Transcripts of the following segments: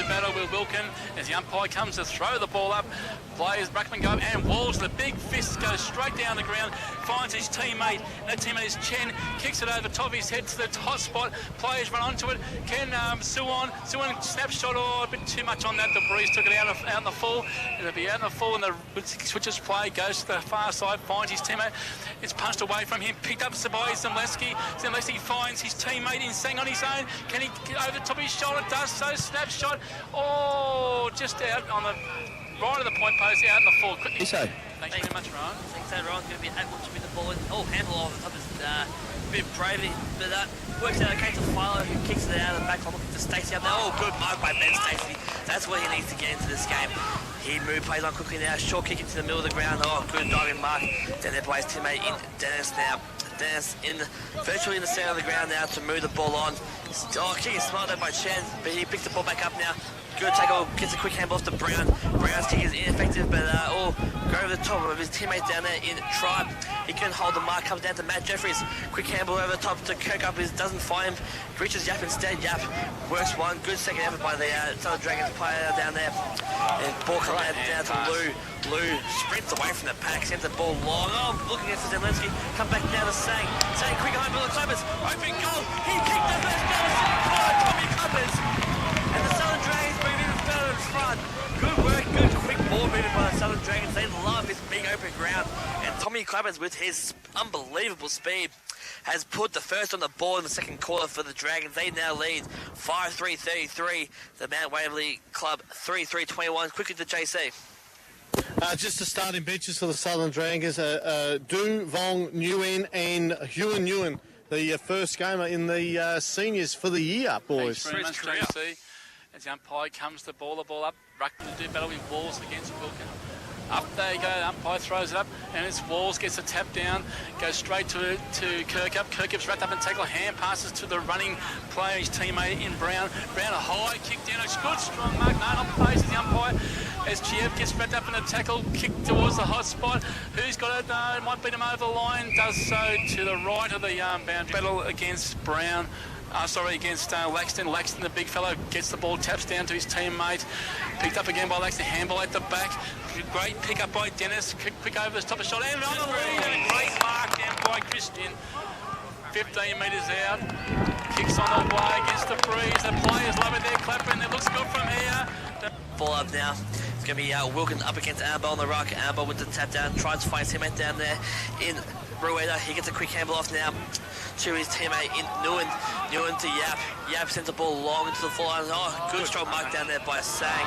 battle with Wilkin as the umpire comes to throw the ball up. Players, Ruckman go up and Walls, the big fist goes straight down the ground, finds his teammate, and that teammate is Chen, kicks it over top of his head to the hot spot. Players run onto it. Ken Suwon snapshot, a bit too much on that. The breeze took it out in the full. It'll be out in the full, and the switches play, goes to the far side, finds his teammate. It's punched away from him, picked up by Zemleski. Zemleski finds his teammate in Sang on his own. Can he get over the top of his shoulder? Does so. Snapshot. Oh, just out on the right of the point post, out in the full. Quickly. So. Thanks very much, Ryan. Thanks, Ryan's going to be able to win the ball. Handle off the top is a bit bravely, but that works out okay to Philo, who kicks it out of the back line, looking for Stacey up there. Oh, good mark by Ben Stacey. That's where he needs to get into this game. He plays on quickly now, short kick into the middle of the ground. Oh, good diving mark. Then there by his teammate in Dennis now. Dennis virtually in the center of the ground now to move the ball on. Oh, kicking smart there by Chen, but he picks the ball back up now. Good tackle, gets a quick handball off to Brown. Brown's kick is ineffective, but go over the top of his teammate down there in Tribe. He couldn't hold the mark, comes down to Matt Jeffries. Quick handball over the top to Kirk up, doesn't find him. Reaches Yap instead. Yap works one. Good second effort by the Southern Dragons player down there. And ball comes down to Lou. Lou sprints away from the pack, sends the ball long. Oh, looking at Zemlensky. Come back down to Sang. Sang quick behind Bill Clippers. Open goal. He kicked the first down. Tommy Clippers. And the Southern Dragons move even further in front. Good work, good quick ball movement by the Southern Dragons. They love this big open ground. And Tommy Clappers, with his unbelievable speed, has put the first on the board in the second quarter for the Dragons. They now lead 5-3-33. The Mount Waverley Club 3-3-21. Quickly to JC. Just the starting benches for the Southern Dragons. Du Vong Nguyen and Huan Nguyen, the first gamer in the seniors for the year, boys. Thanks very much, JC. As the umpire comes to ball the ball up, Ruckman to do battle with Walls against Wilkin. Up there you go, the umpire throws it up, and it's Walls, gets a tap down, goes straight to Kirkup. Kirkup's wrapped up and tackle, hand passes to the running player, his teammate in Brown. Brown a high kick down, it's good, strong mark, no, not plays the umpire. As Chiev gets wrapped up in a tackle, kick towards the hot spot. Who's got it? No, might beat him over the line, does so to the right of the boundary. Battle against Brown. Against Laxton. Laxton, the big fellow, gets the ball, taps down to his teammate. Picked up again by Laxton, handball at the back. Great pick up by Dennis. Quick over the top of shot. And on the lead, and a great mark down by Christian. 15 metres out. Kicks on the way against the breeze. The players love it. They're clapping. It looks good from here. Ball up now. It's going to be Wilkin up against Annabelle on the rock. Annabelle with the tap down. Tries to find his teammate down there in Rueda. He gets a quick handball off now to his teammate in Nguyen. Nguyen to Yap. Yap sends the ball long into the full line. Oh, good strong mark down there by Sang.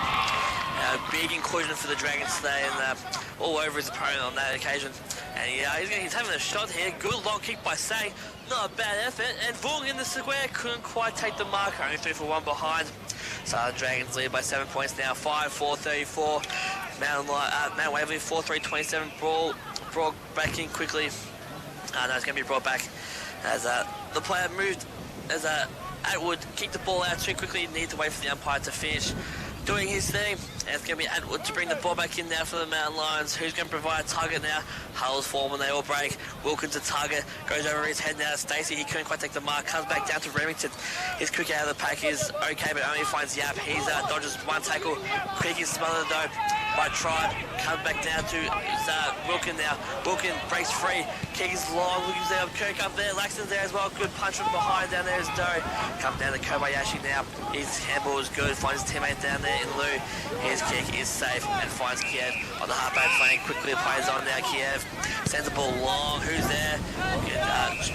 Big inclusion for the Dragons today, and all over his opponent on that occasion. And he's having a shot here. Good long kick by Sang. Not a bad effort. And Vung in the square couldn't quite take the mark. Only 3 for 1 behind. So the Dragons lead by 7 points now. 5-4-34. Mount Waverley 4-3-27. Ball brought back in quickly. No, it's going to be brought back as the player moved, as Atwood kicked the ball out too quickly. He needs to wait for the umpire to finish doing his thing. And it's going to be Atwood to bring the ball back in now for the Mountain Lions. Who's going to provide a target now? Hull's form when they all break. Wilkins to target. Goes over his head now. Stacey, he couldn't quite take the mark. Comes back down to Remington. His quick out of the pack is okay, but only finds Yap. He's dodges one tackle. Quick is smothered though by Tribe. Comes back down to Wilkin now. Wilkin breaks free. Kick is long. Looking there. Kirk up there. Laxton's there as well. Good punch from behind down there is Doe. Comes down to Kobayashi now. His handball is good. Finds his teammate down there in Lou. His kick is safe and finds Kiev on the halfback flank. Quickly plays on now. Kiev sends the ball long. Who's there?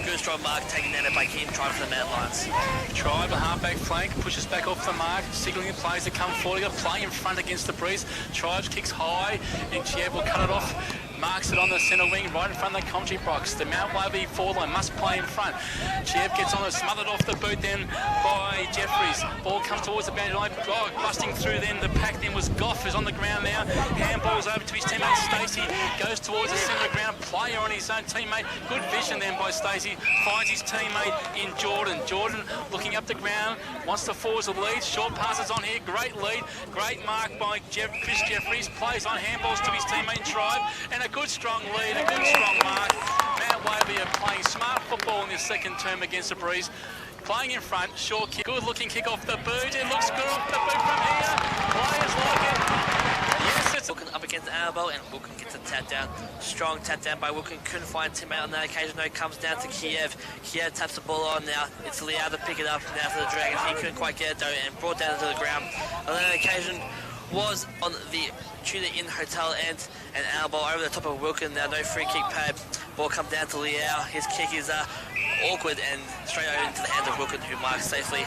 Good strong mark taken down by Keane. Tribe for the Mountain Lions. Tribe, a halfback flank, pushes back off the mark, signaling the players to come forward. Got play in front against the breeze. Tribe kicks high, and Chiev will cut it off. Marks it on the centre wing, right in front of the commentary box. The Mount Waverley forward line must play in front. Chiev gets on it, smothered off the boot then by Jeffries. Ball comes towards the boundary line. Oh, busting through then. The pack then was Goff, who's on the ground now. Handballs over to his teammate Stacey. Goes towards the centre of the ground. Player on his own teammate. Good vision then by Stacey. Finds his teammate in Jordan. Jordan looking up the ground. Wants to force a lead. Short passes on here. Great lead. Great mark by Chris Jeffries. Plays on handballs to his teammate in Tribe. And a good strong lead, a good strong mark. Mount Waverley are playing smart football in this second term against the breeze. Playing in front, short kick, good looking kick off the boot. It looks good off the boot from here. Annabelle, and Wilkin gets a tap down. Strong tap down by Wilkin. Couldn't find teammate on that occasion, though. Comes down to Kiev. Kiev taps the ball on now. It's Liao to pick it up now for the Dragons. He couldn't quite get it, though, and brought down to the ground. On that occasion was on the Tudor Inn Hotel end, and Annabelle over the top of Wilkin. Now no free kick paid. Ball come down to Liao. His kick is awkward and straight over into the hands of Wilkin, who marks safely.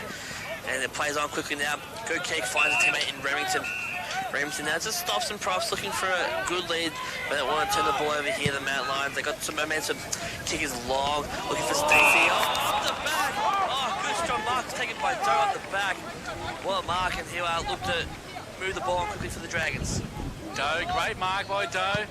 And it plays on quickly now. Good kick, finds a teammate in Remington. Remington now just stops and props, looking for a good lead, but they want to turn the ball over here, the Mount Lions. They got some momentum. Kick is long, looking for Stacey. Off the back! Oh, good strong mark taken by Doe on the back. What a mark, and he'll look to move the ball on quickly for the Dragons. Doe, great mark by Doe.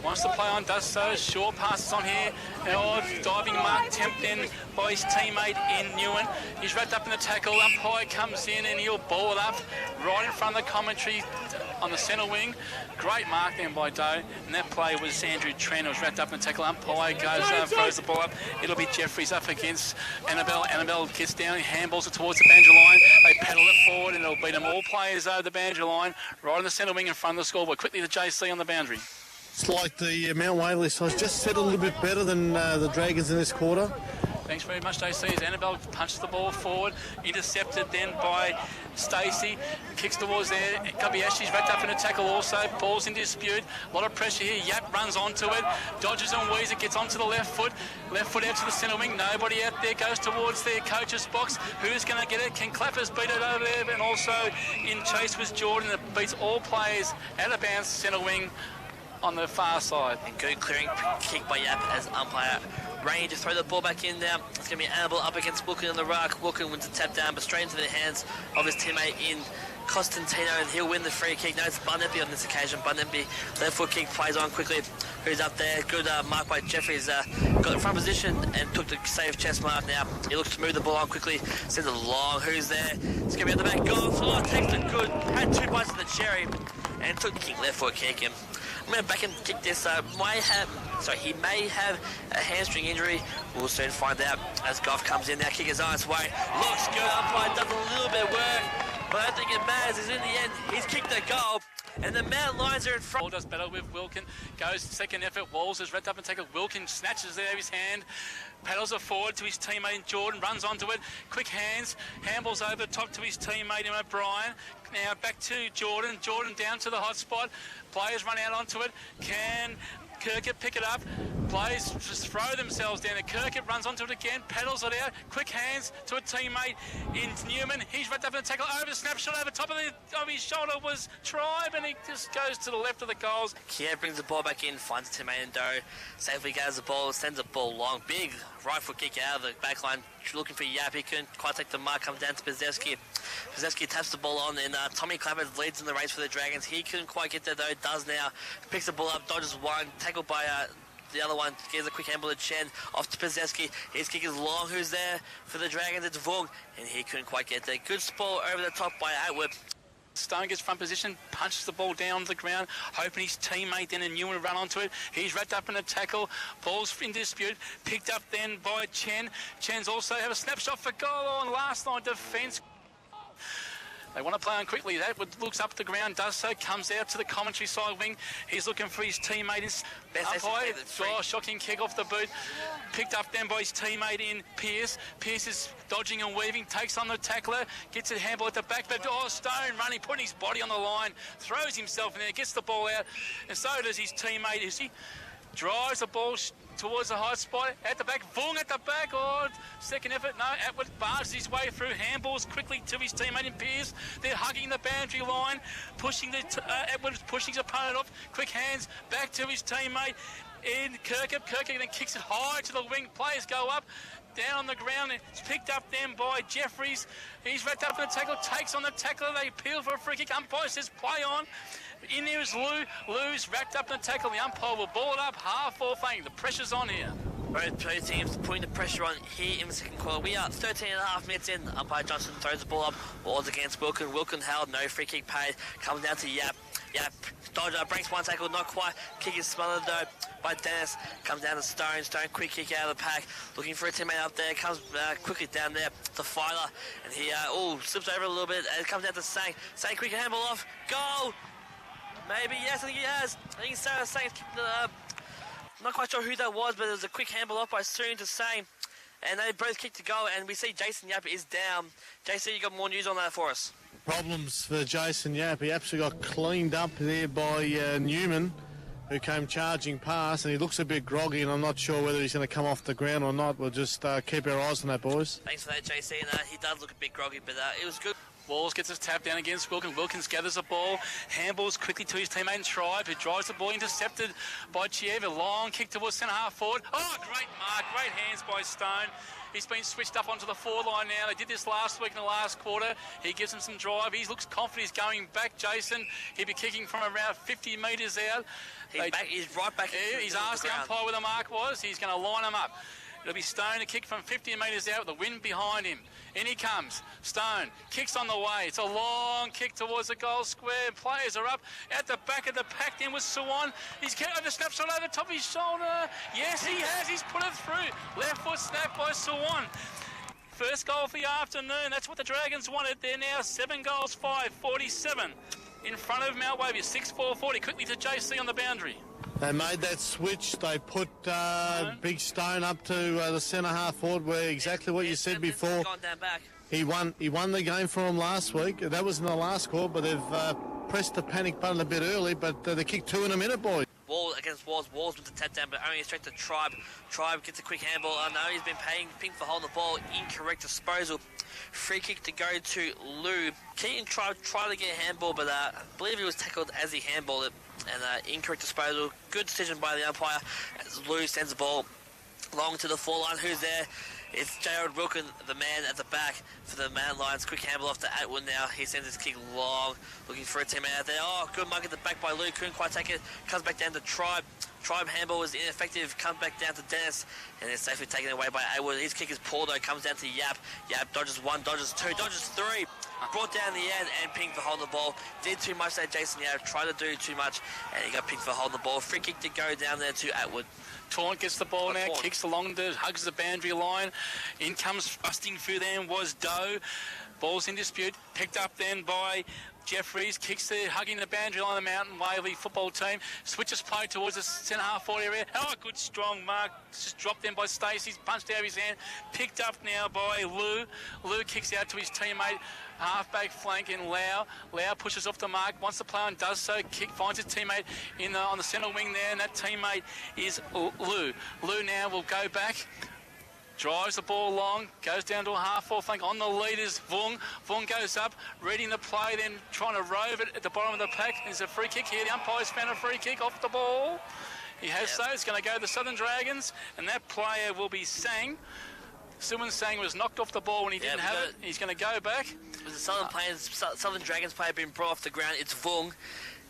Wants to play on, does so. Short passes on here. Odd diving mark attempt in by his teammate in Newen. He's wrapped up in the tackle. Umpire comes in and he'll ball it up right in front of the commentary on the centre wing. Great mark then by Doe. And that play was Andrew Trent, who was wrapped up in the tackle. Umpire goes, throws the ball up. It'll be Jeffries up against Annabelle. Annabelle gets down, handballs it towards the boundary line. They paddle it forward and it'll beat them all players over the boundary line. Right on the centre wing in front of the scoreboard. Quickly to JC on the boundary. It's like the Mount Waverley side just set a little bit better than the Dragons in this quarter. Thanks very much, JC. As Annabelle punches the ball forward, intercepted then by Stacey, kicks towards there. Kobayashi's wrapped up in a tackle also. Ball's in dispute. A lot of pressure here. Yap runs onto it. Dodges and Weezer gets onto the left foot. Left foot out to the centre wing. Nobody out there. Goes towards their coach's box. Who's going to get it? Can Clappers beat it over there? And also in chase was Jordan. It beats all players out of bounds, centre wing on the far side. And good clearing kick by Yap as umpire ready to throw the ball back in now. It's going to be Annabelle up against Wilkin on the ruck. Wilkin wins a tap down, but straight into the hands of his teammate in Costantino, and he'll win the free kick. No, it's Bunnemby on this occasion. Bunnemby, left foot kick, plays on quickly. Who's up there? Good mark by Jeffries. Got in front position and took the safe chest mark now. He looks to move the ball on quickly. Sends it long. Who's there? It's going to be at the back. Goal. Oh, takes it good. Had 2 bites of the cherry and took the kick, left foot kick him. I'm going to back and kick this. He may have a hamstring injury. We'll soon find out as Goff comes in now. Kick is on its way. Looks good. Umpire does a little bit of work, but I don't think it matters. Is in the end, he's kicked the goal. And the Mount Lions are in front. Ball does better with Wilkin. Goes second effort. Walls is wrapped up and taken. Wilkin snatches it out of his hand. Paddles it forward to his teammate Jordan. Runs onto it. Quick hands. Handballs over the top to his teammate in O'Brien. Now back to Jordan. Jordan down to the hot spot. Players run out onto it. Can Kirkett pick it up? Players just throw themselves down. Kirkett runs onto it again, paddles it out. Quick hands to a teammate in Newman. He's wrapped up in the tackle. Over the snapshot over top of his shoulder was Tribe, and he just goes to the left of the goals. Kiev brings the ball back in, finds a teammate in Doe. Safely gathers the ball, sends the ball long. Big right foot kick out of the back line. Looking for Yap. He couldn't quite take the mark. Comes down to Pazewski. Pazewski taps the ball on, and Tommy Clappers leads in the race for the Dragons. He couldn't quite get there, though. Does now. Picks the ball up, dodges one. Tackled by the other one. Gives a quick handball to Chen. Off to Pazewski. His kick is long. Who's there for the Dragons? It's Vung. And he couldn't quite get there. Good sport over the top by Atwood. Stone gets front position, punches the ball down to the ground, hoping his teammate then and Newman run onto it. He's wrapped up in a tackle. Ball's in dispute. Picked up then by Chen. Chen's also have a snapshot for goal on last line defence. They want to play on quickly. That looks up the ground, does so, comes out to the commentary side wing. He's looking for his teammate. Shocking kick off the boot. Picked up then by his teammate in Pearce. Pearce is dodging and weaving, takes on the tackler, gets a handball at the back, but Stone running, putting his body on the line, throws himself in there, gets the ball out, and so does his teammate. He drives the ball towards the high spot, at the back, Vung at the back, second effort, no, Atwood barges his way through, handballs quickly to his teammate in Pearce. They're hugging the boundary line, pushing Atwood is pushing his opponent off, quick hands, back to his teammate in Kirkup. Kirkup then kicks it high to the wing, players go up, down on the ground, it's picked up then by Jeffries. He's wrapped up in the tackle, takes on the tackler, they appeal for a free kick, umpire says play on. In there is Lou. Lou's wrapped up in the tackle. The umpire will ball it up half or fang. The pressure's on here. Both teams putting the pressure on here in the second quarter. We are 13 and a half minutes in. Umpire Johnson throws the ball up. Balls against Wilkin. Wilkin held. No free kick paid. Comes down to Yap. Yap dodger breaks one tackle. Not quite. Kick is smothered though by Dennis. Comes down to Stone. Stone quick kick out of the pack. Looking for a teammate up there. Comes quickly down there to Filer. And he slips over a little bit. And it comes down to Sang. Sang quick handball off. Goal! Maybe, yes, I think he has. I think Sarah Sang, not quite sure who that was, but there was a quick handball off by Soon to Sang. And they both kicked to goal, and we see Jason Yap is down. JC, you got more news on that for us? Problems for Jason Yap. He absolutely got cleaned up there by Newman, who came charging past, and he looks a bit groggy, and I'm not sure whether he's going to come off the ground or not. We'll just keep our eyes on that, boys. Thanks for that, JC. And he does look a bit groggy, but it was good. Walls gets his tap down against Wilkins. Wilkins gathers the ball, handballs quickly to his teammate Tribe, who drives the ball, intercepted by Chiev. A long kick towards centre half forward. Oh, great mark, great hands by Stone. He's been switched up onto the forward line now. They did this last week in the last quarter. He gives him some drive. He looks confident he's going back, Jason. He'll be kicking from around 50 metres out. He's right back. He's asked the umpire where the mark was. He's going to line him up. It'll be Stone to kick from 50 metres out with the wind behind him. In he comes. Stone kicks on the way. It's a long kick towards the goal square. Players are up at the back of the pack. Then with Sawan. He's carried the snapshot over the top of his shoulder. Yes, he has. He's put it through. Left foot snap by Sawan. First goal for the afternoon. That's what the Dragons wanted. They're now 7 goals, 5-47 in front of Mount Waverley. 6-4-40. Quickly to JC on the boundary. They made that switch. They put Big Stone up to the centre half forward, where exactly what you said before. He won the game for them last week. That was in the last quarter, but they've pressed the panic button a bit early, but they kicked 2 in a minute, boys. Wall against Walls. Walls with the tap down, but only straight to Tribe. Tribe gets a quick handball. I know he's been paying Pink for holding the ball. Incorrect disposal. Free kick to go to Lou. Keaton tried to get a handball, but I believe he was tackled as he handballed it. And incorrect disposal. Good decision by the umpire as Lou sends the ball long to the forward line. Who's there? It's Jared Wilkin, the man at the back for the Man Lions. Quick handball off to Atwood now. He sends his kick long, looking for a teammate out there. Oh, good mug at the back by Lou. Couldn't quite take it. Comes back down to Tribe. Tribe handball was ineffective. Comes back down to Dennis, and it's safely taken away by Atwood. His kick is poor though. Comes down to Yap. Yap dodges 1, dodges 2, dodges 3. Brought down the end, and Pink for holding the ball. Did too much there, Jason Yap. Tried to do too much, and he got Pink for holding the ball. Free kick to go down there to Atwood. Taunt gets the ball now, kicks along, hugs the boundary line. In comes busting through then was Doe. Ball's in dispute, picked up then by Jeffries, kicks there, hugging the boundary line of the Mountain Waverley football team. Switches play towards the centre half forward area. Oh, good strong mark. Just dropped in by Stacey's, punched out of his hand. Picked up now by Lou. Lou kicks out to his teammate, half-back flank in Lau. Lau pushes off the mark. Once the play on does so, kick finds his teammate on the centre wing there, and that teammate is Lou. Lou now will go back. Drives the ball long, goes down to a half-forward flank. On the lead is Vung. Vung goes up, reading the play, then trying to rove it at the bottom of the pack. There's a free kick here. The umpire's found a free kick off the ball. He has so. It's going to go to the Southern Dragons, and that player will be Sang. Suman Sang was knocked off the ball when he didn't have it. He's going to go back. With the Southern Dragons player being brought off the ground, it's Vung.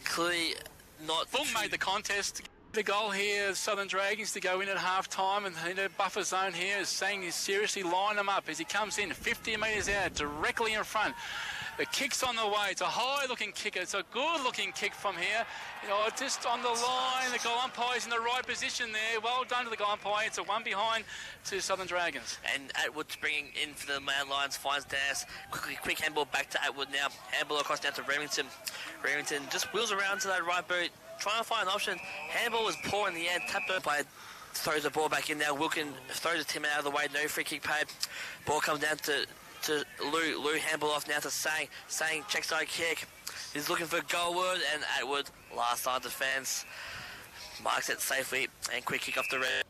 Clearly not... Vung made the contest. The goal here, Southern Dragons to go in at half-time, and in the buffer zone here is saying he's seriously line them up as he comes in 50 metres out, directly in front. The kick's on the way. It's a high-looking kick. It's a good-looking kick from here. Just on the line. The goal umpire's in the right position there. Well done to the goal umpire. It's a one behind to Southern Dragons. And Atwood's bringing in for the Man Lions. Finds Dennis. Quick handball back to Atwood now. Handball across down to Remington. Remington just wheels around to that right boot. Trying to find an option. Handball was poor in the end. Tapped over by... Throws the ball back in now. Wilkin throws the team out of the way. No free kick paid. Ball comes down to Lou. Lou handball off now to Sang. Sang check side kick. He's looking for Goldwood, and Atwood, last line defence, marks it safely, and quick kick off the red.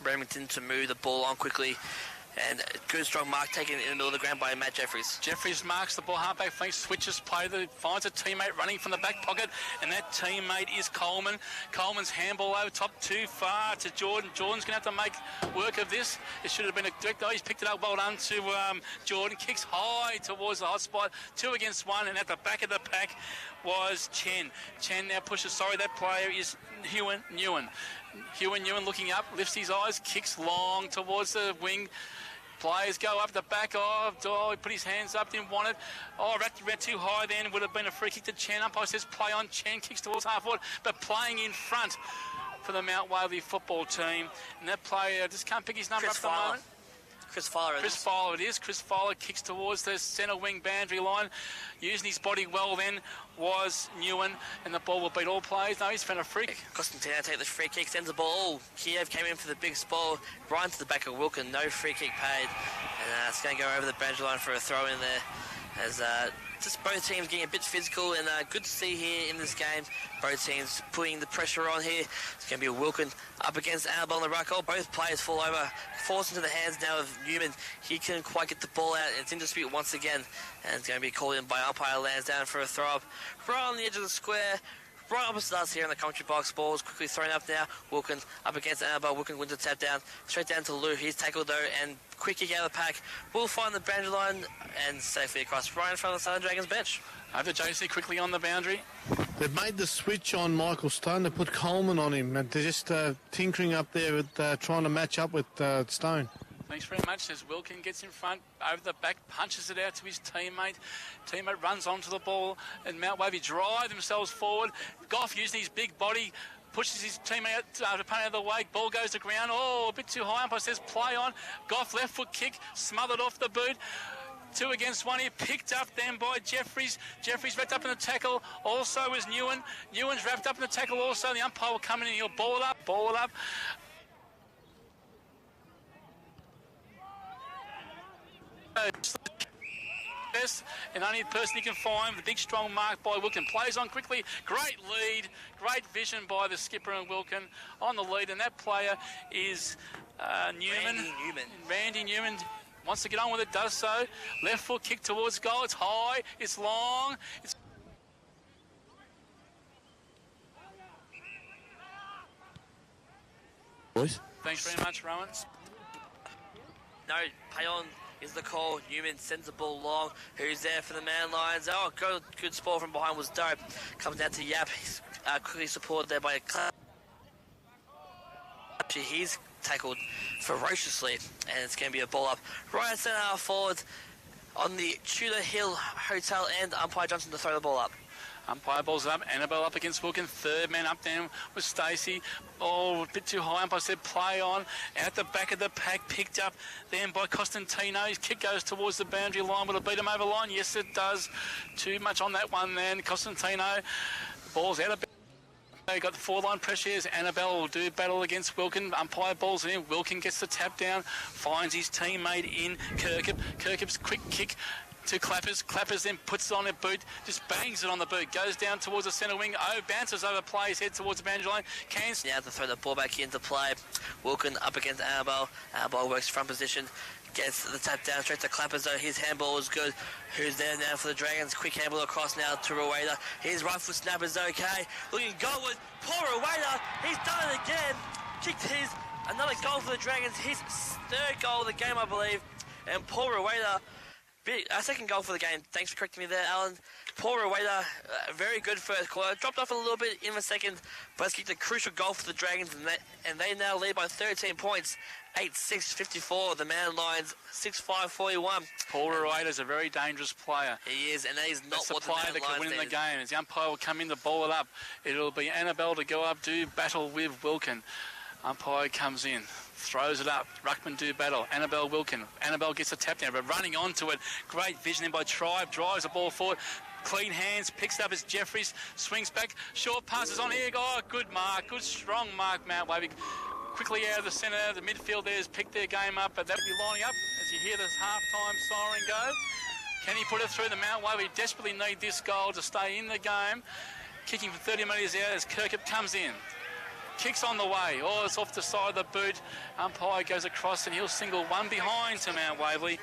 Remington to move the ball on quickly, and good strong mark taken in the middle of the ground by Matt Jeffries. Jeffries marks the ball halfback flank, switches play, finds a teammate running from the back pocket, and that teammate is Coleman. Coleman's handball over top too far to Jordan. Jordan's going to have to make work of this. It should have been a direct, though. He's picked it up well done to Jordan. Kicks high towards the hot spot, 2 against 1, and at the back of the pack was Chen. Chen now pushes, that player is Hewan Nguyen. Hewan Nguyen looking up, lifts his eyes, kicks long towards the wing. Players go up the back. He put his hands up, didn't want it. Ran too high then. Would have been a free kick to Chen. Umpire says play on. Chen kicks towards half forward, but playing in front for the Mount Waverley football team. And that player just can't pick his number up at the moment. Chris Fowler. Chris Fowler it is. Chris Fowler kicks towards the centre wing boundary line. Using his body well then was Newen, and the ball will beat all plays. No, he's found a free kick. Constantino take the free kick, sends the ball. Kiev came in for the big spoil, right to the back of Wilkin. No free kick paid. And it's going to go over the boundary line for a throw in there. As just both teams getting a bit physical, and good to see here in this game. Both teams putting the pressure on here. It's going to be Wilkin up against Annabelle on the ruck. Oh, both players fall over, forced into the hands now of Newman. He couldn't quite get the ball out. It's in dispute once again, and it's going to be called in by umpire. Lands down for a throw up right on the edge of the square. Right opposite us here in the commentary box. Ball's quickly thrown up now. Wilkin up against Annabelle. Wilkin wins a tap down. Straight down to Lou. He's tackled though, and quick kick out of the pack. Will find the boundary line and safely across right in front of the Southern Dragons bench. Over JC quickly on the boundary. They've made the switch on Michael Stone. They put Coleman on him. They're just tinkering up there with trying to match up with Stone. Thanks very much. As Wilkin gets in front, over the back, punches it out to his teammate. Teammate runs onto the ball, and Mount Wavy drive themselves forward. Goff using his big body, pushes his teammate out, opponent out of the way. Ball goes to ground. Oh, a bit too high. Umpire says play on. Goff left foot kick, smothered off the boot. 2 against 1 here, picked up then by Jeffries. Jeffries wrapped up in the tackle. Also is Newen. Newen's wrapped up in the tackle also. The umpire will come in and he'll ball it up. Ball it up. And only the person he can find, the big strong mark by Wilkin, plays on quickly. Great lead, great vision by the skipper and Wilkin on the lead, and that player is Newman. Randy Newman wants to get on with it, does so. Left foot kick towards goal. It's high, it's long, it's Boys. Thanks very much, Rowan. No, pay on is the call. Newman sends the ball long. Who's there for the man Lions? Oh, good sport from behind was dope. Comes down to Yap. He's quickly supported there by a club. He's tackled ferociously, and it's going to be a ball up right at centre half forward on the Tudor Hill Hotel end. Umpire jumps in to throw the ball up. Umpire balls up. Annabelle up against Wilkin. Third man up down with Stacey. Oh, a bit too high. Umpire said play on. Out the back of the pack. Picked up then by Costantino. His kick goes towards the boundary line. Will it beat him over line? Yes, it does. Too much on that one then. Costantino. Ball's out of They got the 4-line pressure as Annabelle will do battle against Wilkin. Umpire balls in. Wilkin gets the tap down. Finds his teammate in Kirkup. Kirkup's quick kick to Clappers. Clappers then puts it on a boot, just bangs it on the boot, goes down towards the centre wing. Oh, bounces over, plays head towards the boundary line. Now to throw the ball back into play. Wilkin up against Annabelle. Annabelle works front position, gets the tap down straight to Clappers though. His handball is good. Who's there now for the Dragons? Quick handball across now to Rueda. His right foot snap is okay. Looking goalward. Poor Rueda. He's done it again. Kicked another goal for the Dragons. His third goal of the game, I believe. And Paul Rueda, our second goal for the game. Thanks for correcting me there, Alan. Paul Rueda, very good first quarter. Dropped off a little bit in the second, but has kicked a crucial goal for the Dragons, and they now lead by 13 points. 8-6-54. The Man Lions 6-5-41. Paul Rueda is a very dangerous player. He is, and that is not That's what the player that could win in the game. As the umpire will come in to ball it up, it'll be Annabelle to go up, do battle with Wilkin. Umpire comes in, throws it up. Ruckman do battle. Annabelle Wilkin. Annabelle gets a tap down, but running onto it. Great vision in by Tribe. Drives the ball forward. Clean hands. Picks it up as Jeffries. Swings back. Short passes on here. Oh, good mark. Good strong mark, Mount Wavy. Quickly out of the centre. The midfield there has picked their game up, but they'll be lining up as you hear the half-time siren go. Can he put it through? The Mount Wavy desperately need this goal to stay in the game. Kicking from 30 metres out as Kirkup comes in. Kicks on the way. Oh, it's off the side of the boot. Umpire goes across and he'll single one behind to Mount Waverley.